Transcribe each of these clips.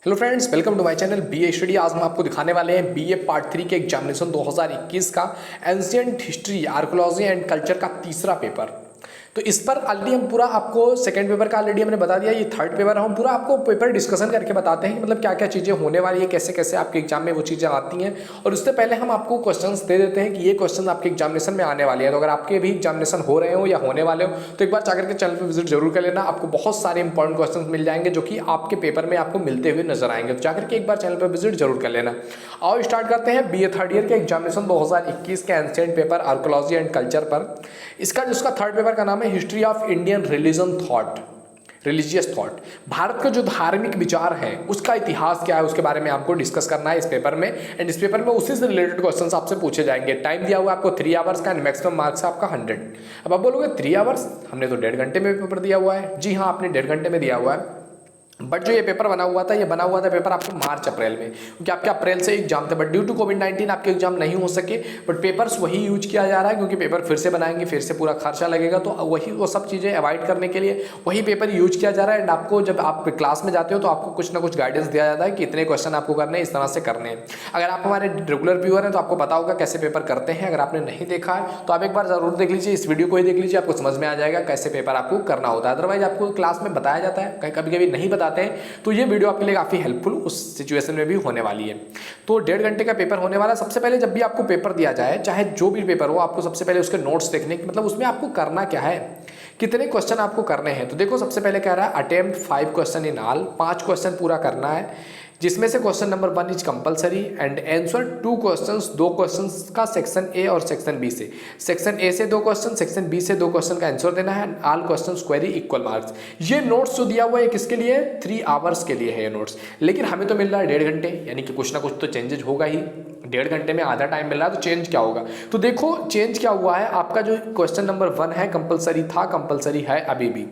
Hello friends, welcome to my channel BA study. आज हम आपको दिखाने वाले हैं बीए पार्ट 3 के एग्जामिनेशन 2021 का ancient history, archaeology and culture का तीसरा पेपर। तो इस पर ऑलरेडी हम पूरा आपको सेकंड पेपर का ऑलरेडी हमने बता दिया, ये थर्ड पेपर है। हम पूरा आपको पेपर डिस्कशन करके बताते हैं कि मतलब क्या क्या चीज़ें होने वाली है, कैसे कैसे आपके एग्जाम में वो चीज़ें आती हैं। और उससे पहले हम आपको क्वेश्चंस दे देते हैं कि ये क्वेश्चन आपके एग्जामिनेशन में आने वाले हैं। तो अगर आपके भी एग्जामिनेशन हो रहे हो या होने वाले हो तो एक बार जाकर के चैनल पर विजिट जरूर कर लेना। आपको बहुत सारे इंपॉर्टेंट क्वेश्चन मिल जाएंगे जो कि आपके पेपर में आपको मिलते हुए नजर आएंगे। तो जाकर के एक बार चैनल पर विजिट जरूर कर लेना। आओ स्टार्ट करते हैं बीए थर्ड ईयर के एग्जामिनेशन 2021 के ancient paper archaeology and culture पर। इसका जिसका थर्ड पेपर का नाम है history of Indian religion thought, religious thought. Bharat का जो धार्मिक विचार है उसका इतिहास क्या है उसके बारे में आपको डिस्कस करना है इस पेपर में। एंड इस पेपर में उसी से रिलेटेड क्वेश्चंस आपसे पूछे जाएंगे। टाइम दिया हुआ है आपको 3 आवर्स का एंड मैक्सिमम मार्क्स आपका 100। अब आप बोलोगे 3 आवर्स, हमने तो 1.5 घंटे में पेपर दिया हुआ है। जी हाँ, आपने 1.5 घंटे में दिया हुआ है, बट जो ये पेपर बना हुआ था, ये बना हुआ था पेपर आपको मार्च अप्रैल में, क्योंकि आपके अप्रैल से एग्जाम थे। बट ड्यू टू कोविड-19 आपके एग्जाम नहीं हो सके। बट पेपर्स वही यूज किया जा रहा है, क्योंकि पेपर फिर से बनाएंगे, फिर से पूरा खर्चा लगेगा। तो वही वो सब चीज़ें अवॉइड करने के लिए वही पेपर यूज किया जा रहा है। एंड आपको जब आप क्लास में जाते हो तो आपको कुछ ना कुछ गाइडेंस दिया जाता है कि इतने क्वेश्चन आपको करने हैं, इस तरह से करने हैं। अगर आप हमारे रेगुलर व्यूअर हैं तो आपको पता होगा कैसे पेपर करते हैं। अगर आपने नहीं देखा है तो आप एक बार जरूर देख लीजिए, इस वीडियो को ही देख लीजिए, आपको समझ में आ जाएगा कैसे पेपर आपको करना होता है। अदरवाइज आपको क्लास में बताया जाता है, कभी कभी नहीं बताते हैं। तो ये वीडियो आपके लिए काफ़ी हेल्पफुल उस सिचुएशन में भी होने वाली है। तो 1.5 घंटे का पेपर होने वाला है। सबसे पहले जब भी आपको पेपर दिया जाए, चाहे जो भी पेपर हो, आपको सबसे पहले उसके नोट्स देखने, मतलब उसमें आपको करना क्या है, कितने क्वेश्चन आपको करने हैं। तो देखो, सबसे पहले कह रहा है attempt 5 question in all, 5 question पूरा करना है, जिसमें से question number 1 is compulsory and answer 2 questions, 2 questions का सेक्शन ए और सेक्शन बी से। सेक्शन ए से 2 क्वेश्चन, सेक्शन बी से 2 क्वेश्चन का आंसर देना है। All questions query equal marks. ये नोट्स जो दिया हुआ है किसके लिए? 3 आवर्स के लिए है ये नोट्स। लेकिन हमें तो मिल रहा है 1.5 घंटे, यानी कि कुछ ना कुछ तो चेंजेज होगा ही। 1.5 घंटे में आधा टाइम मिल रहा है, तो चेंज क्या होगा? तो देखो चेंज क्या हुआ है, आपका जो क्वेश्चन नंबर 1 है कंपलसरी था, कंपलसरी है अभी भी।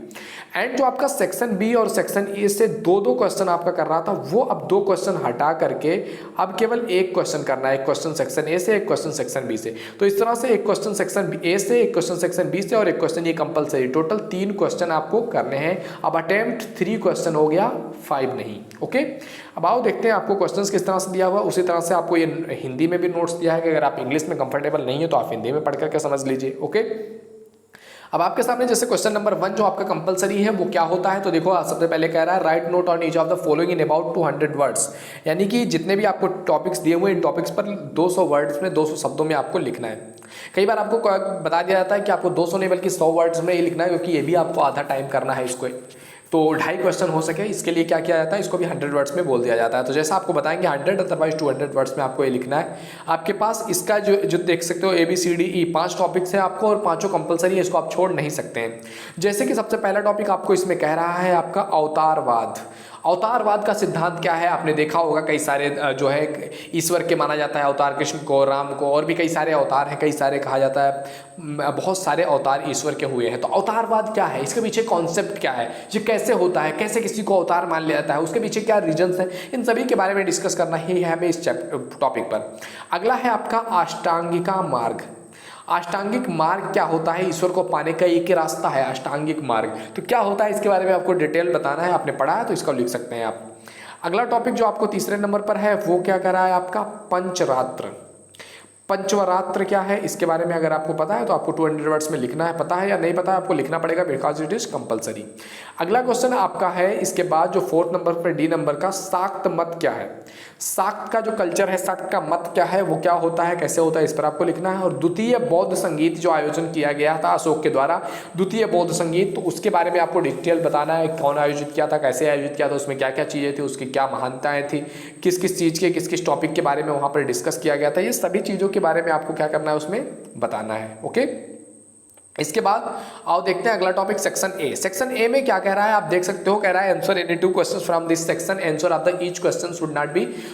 एंड जो आपका सेक्शन बी और सेक्शन ए से 2-2 क्वेश्चन आपका कर रहा था, वो अब 2 क्वेश्चन हटा करके अब केवल 1 क्वेश्चन करना है। 1 क्वेश्चन सेक्शन ए से, 1 क्वेश्चन सेक्शन बी से। तो इस तरह से 1 क्वेश्चन सेक्शन ए से, 1 क्वेश्चन सेक्शन बी से और 1 क्वेश्चन ये कंपलसरी। टोटल 3 क्वेश्चन आपको करने हैं। अब अटेम्प्ट 3 क्वेश्चन हो गया, 5 नहीं। ओके, अब आओ देखते हैं आपको क्वेश्चंस किस तरह से दिया हुआ है। उसी तरह से आपको ये हिंदी में भी नोट्स दिया है कि अगर आप इंग्लिश में कंफर्टेबल नहीं है तो आप हिंदी में पढ़ करके समझ लीजिए। ओके, अब आपके सामने जैसे क्वेश्चन नंबर 1 जो आपका कंपलसरी है वो क्या होता है। तो देखो, सबसे पहले कह रहा है right note on each of the following in about 200 words, यानी कि जितने भी आपको टॉपिक्स दिए हुए इन टॉपिक्स पर 200 वर्ड्स में, 200 शब्दों में आपको लिखना है। कई बार आपको बता दिया जाता है कि आपको 200 नहीं बल्कि 100 वर्ड्स में ही लिखना है, क्योंकि ये भी आपको आधा टाइम करना है इसको। तो 2.5 क्वेश्चन हो सके, इसके लिए क्या किया जाता है, इसको भी 100 वर्ड्स में बोल दिया जाता है। तो जैसा आपको बताएंगे 100, अदरवाइज 200 वर्ड्स में आपको ये लिखना है। आपके पास इसका जो देख सकते हो ABCDE 5 टॉपिक्स है आपको, और 5 कंपलसरी है, इसको आप छोड़ नहीं सकते हैं। जैसे कि सबसे पहला टॉपिक आपको इसमें कह रहा है आपका अवतारवाद। अवतारवाद का सिद्धांत क्या है? आपने देखा होगा कई सारे जो है ईश्वर के माना जाता है अवतार, कृष्ण को, राम को, और भी कई सारे अवतार हैं, कई सारे कहा जाता है, बहुत सारे अवतार ईश्वर के हुए हैं। तो अवतारवाद क्या है, इसके पीछे कॉन्सेप्ट क्या है, ये कैसे होता है, कैसे किसी को अवतार मान लिया जाता है, उसके पीछे क्या रीजंस हैं, इन सभी के बारे में डिस्कस करना ही है हमें इस टॉपिक पर। अगला है आपका अष्टांगिका मार्ग। अष्टांगिक मार्ग क्या होता है? ईश्वर को पाने का एक ही रास्ता है, अष्टांगिक मार्ग। तो क्या होता है इसके बारे में आपको डिटेल बताना है, आपने पढ़ा है तो इसको लिख सकते हैं आप। अगला टॉपिक जो आपको तीसरे नंबर पर है वो क्या कर रहा है आपका पंचरात्र। पंचरात्र क्या है इसके बारे में अगर आपको पता है तो आपको 200 वर्ड्स में लिखना है। पता है या नहीं पता है, आपको लिखना पड़ेगा, बिकॉज इट इज कंपलसरी। अगला क्वेश्चन आपका है इसके बाद जो 4th नंबर पर D नंबर का, शाक्त मत क्या है। शाक्त का जो कल्चर है, शाक्त का मत क्या है, वो क्या होता है, कैसे होता है, इस पर आपको लिखना है। और द्वितीय बौद्ध संगीत जो आयोजन किया गया था अशोक के द्वारा, द्वितीय बौद्ध संगीत, तो उसके बारे में आपको डिटेल बताना है। कौन आयोजित किया था, कैसे आयोजित किया था, उसमें क्या क्या चीज़ें थी, उसकी क्या महानताएं थी, किस किस चीज़ के, किस किस टॉपिक के बारे में वहाँ पर डिस्कस किया गया था, ये सभी चीज़ों के बारे में आपको क्या करना है उसमें बताना है। ओके, इसके बाद आओ देखते हैं अगला topic section A. Section A में क्या कह रहा है आप देख सकते हो, कह रहा है answer any 2 questions from this section, answer of the each question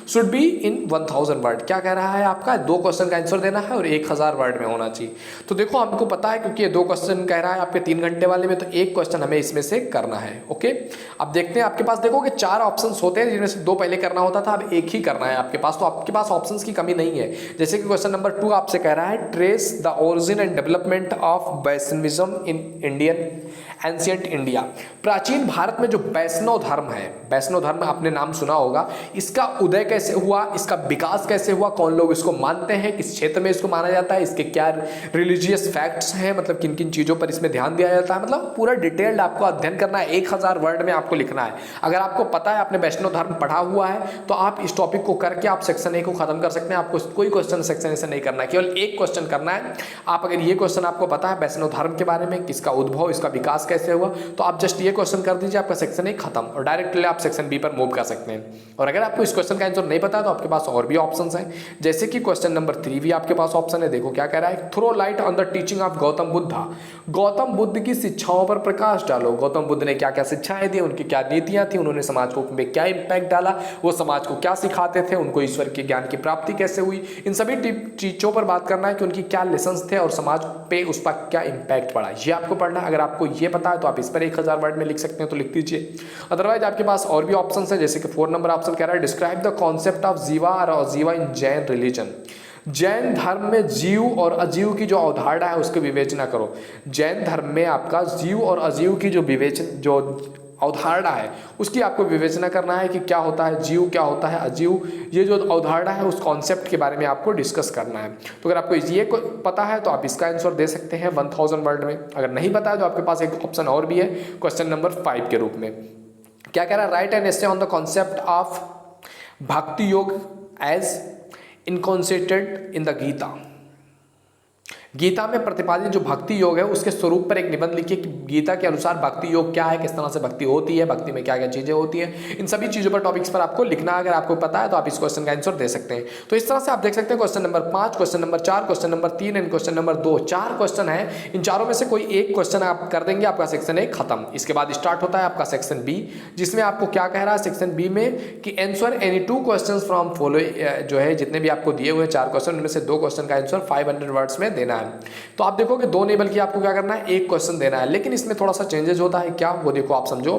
should be in 1000 word. क्या कह रहा है आपका 2 क्वेश्चन का आंसर देना है और 1000 वर्ड में होना चाहिए। तो देखो हमको पता है, क्योंकि ये 2 क्वेश्चन कह रहा है आपके 3 घंटे वाले में, तो 1 क्वेश्चन हमें इसमें से करना है। ओके, अब देखते हैं आपके पास देखोगे 4 ऑप्शन होते हैं, जिनमें से 2 पहले करना होता था, अब 1 ही करना है आपके पास। तो आपके पास ऑप्शन की कमी नहीं है। जैसे कि क्वेश्चन नंबर 2 आपसे कह रहा है trace the origin and development of Vaishnavism in Indian ancient India. प्राचीन भारत में जो वैष्णव धर्म है, वैष्णव धर्म आपने नाम सुना होगा, इसका उदय कैसे हुआ, इसका विकास कैसे हुआ, कौन लोग इसको मानते हैं, किस क्षेत्र में इसको माना जाता है, इसके क्या रिलीजियस फैक्ट्स हैं, मतलब किन किन चीज़ों पर इसमें ध्यान दिया जाता है, मतलब पूरा डिटेल्ड आपको अध्ययन करना है, 1000 वर्ड में आपको लिखना है। अगर आपको पता है, आपने वैष्णव धर्म पढ़ा हुआ है, तो आप इस टॉपिक को करके आप सेक्शन ए को खत्म कर सकते हैं। आपको कोई क्वेश्चन सेक्शन ए से नहीं करना है, केवल एक क्वेश्चन करना है। आप अगर ये क्वेश्चन आपको पता है वैष्णव धर्म के बारे में, किसका उद्भव, इसका विकास कैसे हुआ, तो आप जस्ट ये क्वेश्चन कर दीजिए, आपका सेक्शन ए खत्म, और डायरेक्टली आप सेक्शन बी पर मूव कर सकते हैं। और अगर आपको इस क्वेश्चन का आंसर नहीं पता है तो आपके पास और भी ऑप्शंस हैं, जैसे कि क्वेश्चन नंबर 3 भी आपके पास ऑप्शन है। देखो क्या कह रहा है, throw light on the teaching of Gautam Buddha. Gautam Buddha की शिक्षाओं पर प्रकाश डालो। गौतम बुद्ध ने क्या क्या शिक्षाएं दी, उनकी क्या नीतियां थी, उन्होंने समाज को में क्या इंपैक्ट डाला, वो समाज को क्या सिखाते थे, उनको ईश्वर के ज्ञान की प्राप्ति कैसे हुई, इन सभी चीज़ों पर बात करना है कि उनकी क्या लेसन्स थे और समाज पे उस पर क्या इंपैक्ट पड़ा, ये आपको पढ़ना है। अगर आपको ये पता है तो आप इस पर 1000 वर्ड में लिख सकते हैं, तो लिख दीजिए। अदरवाइज आपके पास और भी ऑप्शन है, जैसे कि 4 नंबर ऑप्शन कह रहा है, डिस्क्राइब द कॉन्सेप्ट ऑफ जीवा और अजीवा इन जैन रिलीजन। जैन धर्म में जीव और अजीव की जो अवधारणा है उसकी विवेचना करो। जैन धर्म में आपका जीव और अजीव की जो अवधारणा है उसकी आपको विवेचना करना है कि क्या होता है जीव, क्या होता है अजीव, ये जो अवधारणा है उस कॉन्सेप्ट के बारे में आपको डिस्कस करना है। तो अगर आपको ये पता है तो आप इसका आंसर दे सकते हैं 1000 वर्ड में। अगर नहीं पता है तो आपके पास एक ऑप्शन और भी है क्वेश्चन नंबर 5 के रूप में। क्या कह रहा है, write an essay on the concept of bhakti yoga as inconcepted in the Gita. Gita में प्रतिपादित जो भक्ति योग है उसके स्वरूप पर एक निबंध लिखिए कि गीता के अनुसार भक्ति योग क्या है, किस तरह से भक्ति होती है, भक्ति में क्या क्या चीजें होती है, इन सभी चीजों पर टॉपिक्स पर आपको लिखना है। अगर आपको पता है तो आप इस क्वेश्चन का आंसर दे सकते हैं। तो इस तरह से आप देख सकते हैं question number 5, question number 4, question number 3 and question number 2, 4 question है। इन चारों में से कोई एक क्वेश्चन आप कर देंगे, आपका सेक्शन ए खत्म। इसके बाद स्टार्ट होता है आपका सेक्शन बी, जिसमें आपको क्या कह रहा है सेक्शन बी में कि answer any 2 question from follow, जो है जितने भी आपको दिए हुए 4 क्वेश्चन उनमें से 2 क्वेश्चन का आंसर 500 वर्ड्स में देना है। तो आप देखो कि 2 नहीं बल्कि आपको क्या करना है, एक क्वेश्चन देना है। लेकिन इसमें थोड़ा सा चेंजेस होता है, क्या वो देखो आप समझो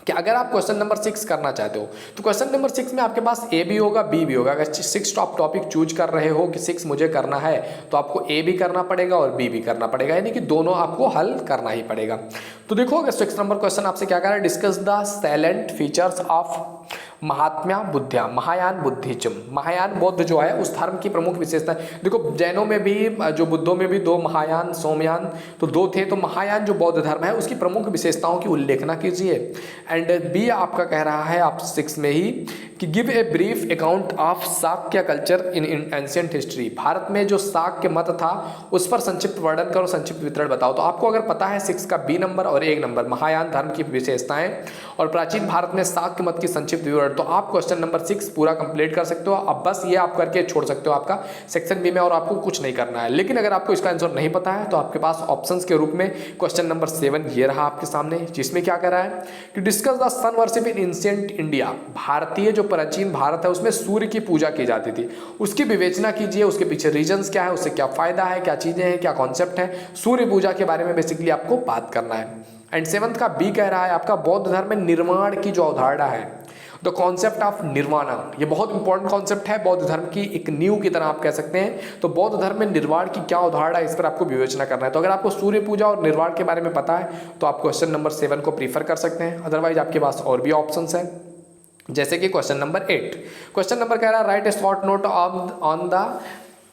कि अगर आप क्वेश्चन नंबर 6 करना चाहते हो तो क्वेश्चन नंबर 6 में आपके पास ए भी होगा बी भी होगा। अगर 6 टॉपिक चूज कर रहे हो कि 6 मुझे करना है तो आपको ए भी करना पड़ेगा और बी भी करना पड़ेगा, यानी कि दोनों आपको हल करना ही पड़ेगा। तो देखो अगर 6 नंबर क्वेश्चन आपसे क्या कर रहा है, discuss the salient features of Mahatma Buddha, Mahayana Buddhism. Mahayana बौद्ध जो है उस धर्म की प्रमुख विशेषता। देखो जैनों में भी, जो बुद्धों में भी 2 महायान सोमयान तो 2 थे, तो महायान जो बौद्ध धर्म है उसकी प्रमुख विशेषताओं की उल्लेखना कीजिए। एंड बी आपका कह रहा है आप 6 में ही कि give a brief account of Shakya culture in ancient history. Bharat में जो शाक्य मत था उस पर संक्षिप्त वर्णन करो, संक्षिप्त विवरण बताओ। तो आपको अगर पता है 6 का बी नंबर और 1 नंबर महायान धर्म की विशेषताएं और प्राचीन भारत में शाक्य मत की संक्षिप्त विवरण, तो आप क्वेश्चन नंबर 6 पूरा कंप्लीट कर सकते हो। अब बस ये आप करके छोड़ सकते हो आपका सेक्शन बी में, और आपको कुछ नहीं करना है। लेकिन अगर आपको इसका आंसर नहीं पता है तो आपके पास ऑप्शंस के रूप में क्वेश्चन नंबर 7 ये रहा आपके सामने, जिसमें क्या कर रहा है कि discuss the sun worship in ancient India. भारतीय जो प्राचीन भारत है उसमें सूर्य की पूजा की जाती थी, उसकी विवेचना कीजिए, उसके पीछे रीजंस क्या है, उससे क्या फायदा है, क्या चीजें हैं, क्या कॉन्सेप्ट है, सूर्य पूजा के बारे में बेसिकली आपको बात करना है। एंड 7th का बी कह रहा है आपका बौद्ध धर्म में निर्वाण की जो अवधारणा है, द कॉन्सेप्ट ऑफ निर्वाणा, ये बहुत इंपॉर्टेंट कॉन्सेप्ट है, बौद्ध धर्म की एक नींव की तरह आप कह सकते हैं। तो बौद्ध धर्म में निर्वाण की क्या अवधारणा है इस पर आपको विवेचना करना है। तो अगर आपको सूर्य पूजा और निर्वाण के बारे में पता है तो आप क्वेश्चन नंबर 7 को प्रीफर कर सकते हैं। अदरवाइज आपके पास और भी ऑप्शंस हैं, जैसे कि क्वेश्चन नंबर 8। क्वेश्चन नंबर कह रहा है right A short note on the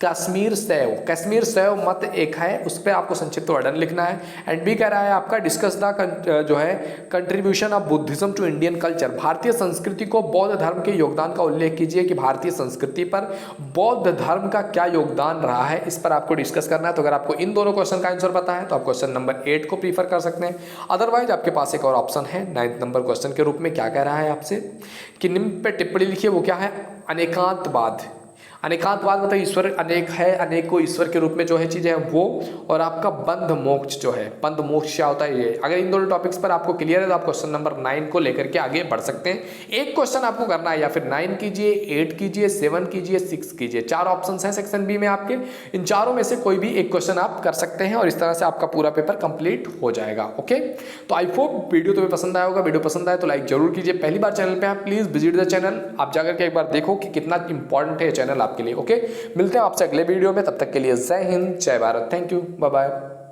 Kashmir शैव। कश्मीर शैव मत एक है, उस पर आपको संक्षिप्त वर्णन लिखना है। एंड बी कह रहा है आपका डिस्कस द जो है contribution of Buddhism to Indian culture. भारतीय संस्कृति को बौद्ध धर्म के योगदान का उल्लेख कीजिए कि भारतीय संस्कृति पर बौद्ध धर्म का क्या योगदान रहा है, इस पर आपको डिस्कस करना है। तो अगर आपको इन दोनों क्वेश्चन का आंसर पता है तो आप क्वेश्चन नंबर 8 को प्रीफर कर सकते हैं। अदरवाइज आपके पास एक और ऑप्शन है 9th नंबर क्वेश्चन के रूप में। क्या कह रहा है आपसे कि निम्न पे टिप्पणी लिखिए, वो क्या है, अनेकांतवाद। अनेकांतवाद मतलब ईश्वर अनेक है, अनेक को ईश्वर के रूप में जो है चीजें हैं वो, और आपका बंध मोक्ष जो है, बंध मोक्ष क्या होता है ये। अगर इन दोनों टॉपिक्स पर आपको क्लियर है तो आप क्वेश्चन नंबर 9 को लेकर के आगे बढ़ सकते हैं। एक क्वेश्चन आपको करना है, या फिर 9 कीजिए, 8 कीजिए, 7 कीजिए, 6 कीजिए। 4 ऑप्शन हैं सेक्शन बी में आपके, इन चारों में से कोई भी एक क्वेश्चन आप कर सकते हैं और इस तरह से आपका पूरा पेपर कंप्लीट हो जाएगा। ओके, तो आई होप वीडियो तुम्हें पसंद आया होगा। वीडियो पसंद आए तो लाइक जरूर कीजिए। पहली बार चैनल पे आप प्लीज विजिट द चैनल, आप जाकर के एक बार देखो कि कितना इंपॉर्टेंट है चैनल आपके लिए। ओके, मिलते हैं आपसे अगले वीडियो में, तब तक के लिए जय हिंद, जय Bharat, thank you, bye bye.